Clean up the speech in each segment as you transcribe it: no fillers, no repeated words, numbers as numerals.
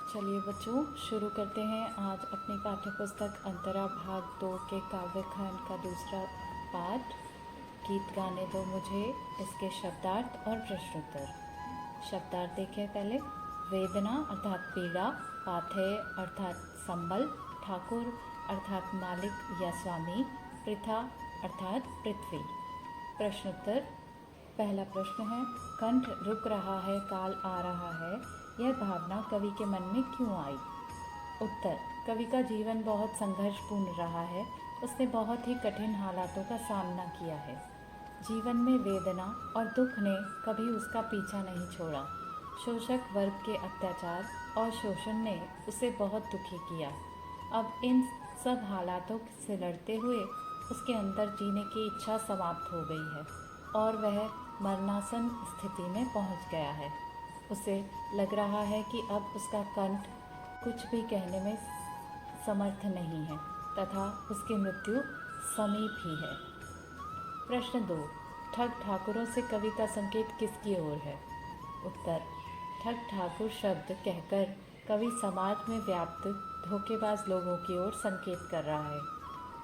चलिए बच्चों, शुरू करते हैं आज अपनी पाठ्यपुस्तक अंतरा भाग 2 के काव्य खंड का दूसरा पाठ। गीत गाने दो मुझे, इसके शब्दार्थ और प्रश्नोत्तर। शब्दार्थ देखें पहले। वेदना अर्थात पीड़ा, पाथेय अर्थात संबल, ठाकुर अर्थात मालिक या स्वामी, पृथा अर्थात पृथ्वी। प्रश्नोत्तर। पहला प्रश्न है, कंठ रुक रहा है, काल आ रहा है, यह भावना कवि के मन में क्यों आई? उत्तर। कवि का जीवन बहुत संघर्षपूर्ण रहा है। उसने बहुत ही कठिन हालातों का सामना किया है। जीवन में वेदना और दुख ने कभी उसका पीछा नहीं छोड़ा। शोषक वर्ग के अत्याचार और शोषण ने उसे बहुत दुखी किया। अब इन सब हालातों से लड़ते हुए उसके अंदर जीने की इच्छा समाप्त हो गई है और वह मरणासन स्थिति में पहुंच गया है। उसे लग रहा है कि अब उसका कंठ कुछ भी कहने में समर्थ नहीं है तथा उसकी मृत्यु समीप ही है। प्रश्न 2। ठग ठाकुरों से कवि का संकेत किसकी ओर है? उत्तर। ठग ठाकुर शब्द कहकर कवि समाज में व्याप्त धोखेबाज लोगों की ओर संकेत कर रहा है।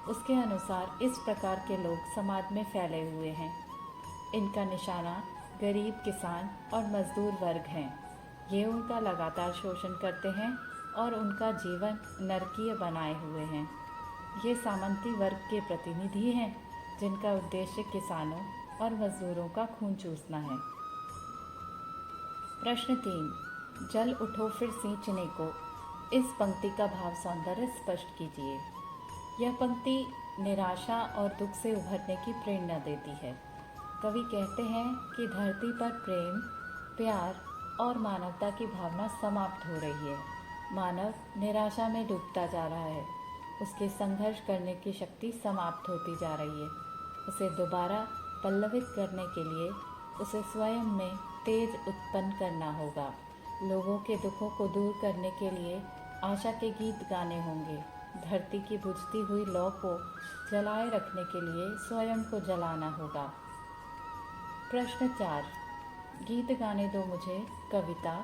उसके अनुसार इस प्रकार के लोग समाज में फैले हुए हैं। इनका निशाना गरीब, किसान और मजदूर वर्ग हैं। ये उनका लगातार शोषण करते हैं और उनका जीवन नरकीय बनाए हुए हैं। ये सामंती वर्ग के प्रतिनिधि हैं जिनका उद्देश्य किसानों और मजदूरों का खून चूसना है। प्रश्न 3। जल उठो फिर सींचने को, इस पंक्ति का भाव सौंदर्य स्पष्ट कीजिए। यह पंक्ति निराशा और दुख से उभरने की प्रेरणा देती है। कवि कहते हैं कि धरती पर प्रेम, प्यार और मानवता की भावना समाप्त हो रही है। मानव निराशा में डूबता जा रहा है। उसके संघर्ष करने की शक्ति समाप्त होती जा रही है। उसे दोबारा पल्लवित करने के लिए उसे स्वयं में तेज उत्पन्न करना होगा। लोगों के दुखों को दूर करने के लिए आशा के गीत गाने होंगे। धरती की बुझती हुई लौ को जलाए रखने के लिए स्वयं को जलाना होगा। प्रश्न 4। गीत गाने दो मुझे कविता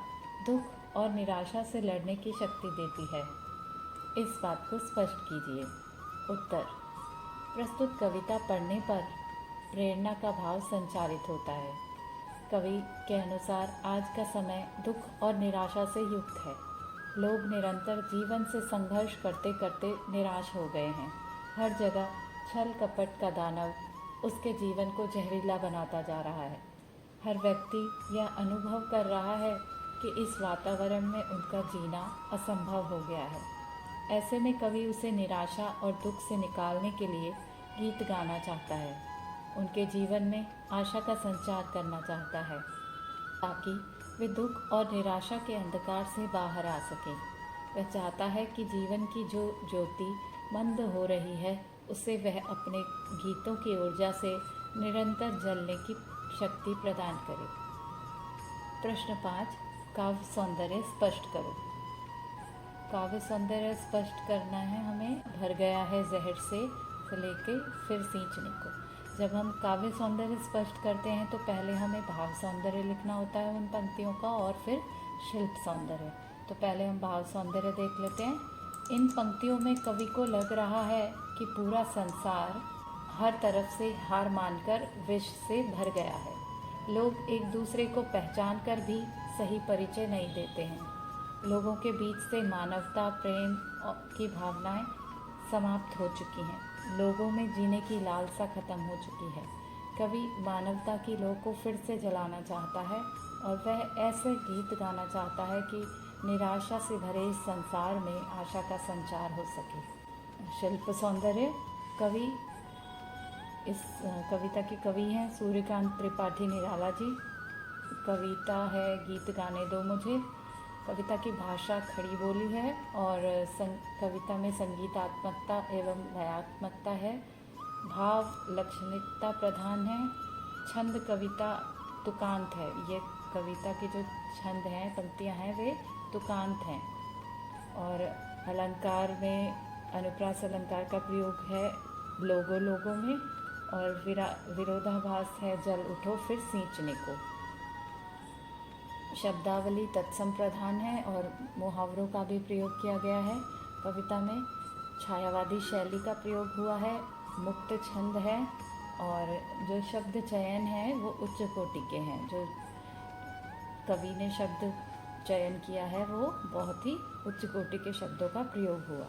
दुख और निराशा से लड़ने की शक्ति देती है। इस बात को स्पष्ट कीजिए। उत्तर। प्रस्तुत कविता पढ़ने पर प्रेरणा का भाव संचारित होता है। कवि के अनुसार आज का समय दुख और निराशा से युक्त है। लोग निरंतर जीवन से संघर्ष करते करते निराश हो गए हैं। हर जगह छल कपट का दानव उसके जीवन को जहरीला बनाता जा रहा है। हर व्यक्ति यह अनुभव कर रहा है कि इस वातावरण में उनका जीना असंभव हो गया है। ऐसे में कवि उसे निराशा और दुख से निकालने के लिए गीत गाना चाहता है। उनके जीवन में आशा का संचार करना चाहता है ताकि वे दुख और निराशा के अंधकार से बाहर आ सकें। वह चाहता है कि जीवन की जो ज्योति मंद हो रही है उसे वह अपने गीतों की ऊर्जा से निरंतर जलने की शक्ति प्रदान करे। प्रश्न 5। काव्य सौंदर्य स्पष्ट करो। काव्य सौंदर्य स्पष्ट करना है हमें। भर गया है जहर से लेके फिर सींचने को। जब हम काव्य सौंदर्य स्पष्ट करते हैं तो पहले हमें भाव सौंदर्य लिखना होता है उन पंक्तियों का और फिर शिल्प सौंदर्य। तो पहले हम भाव सौंदर्य देख लेते हैं। इन पंक्तियों में कवि को लग रहा है कि पूरा संसार हर तरफ से हार मानकर विष से भर गया है। लोग एक दूसरे को पहचान कर भी सही परिचय नहीं देते हैं। लोगों के बीच से मानवता, प्रेम की भावनाएं समाप्त हो चुकी हैं। लोगों में जीने की लालसा खत्म हो चुकी है। कवि मानवता की लौ को फिर से जलाना चाहता है और वह ऐसे गीत गाना चाहता है कि निराशा से भरे इस संसार में आशा का संचार हो सके। शिल्प सौंदर्य। कवि इस कविता के कवि हैं सूर्यकांत त्रिपाठी निराला जी। कविता है गीत गाने दो मुझे। कविता की भाषा खड़ी बोली है और कविता में संगीतात्मकता एवं लयात्मकता है। भाव लक्षणिकता प्रधान है। छंद कविता तुकांत है। ये कविता के जो छंद हैं, पंक्तियां हैं, वे तुकांत हैं। और अलंकार में अनुप्रास अलंकार का प्रयोग है लोगों लोगों में। और विरोधाभास है जल उठो फिर सींचने को। शब्दावली तत्सम प्रधान है और मुहावरों का भी प्रयोग किया गया है कविता में। छायावादी शैली का प्रयोग हुआ है, मुक्त छंद है और जो शब्द चयन है वो उच्च कोटि के हैं। जो कवि ने शब्द चयन किया है वो बहुत ही उच्च कोटि के शब्दों का प्रयोग हुआ।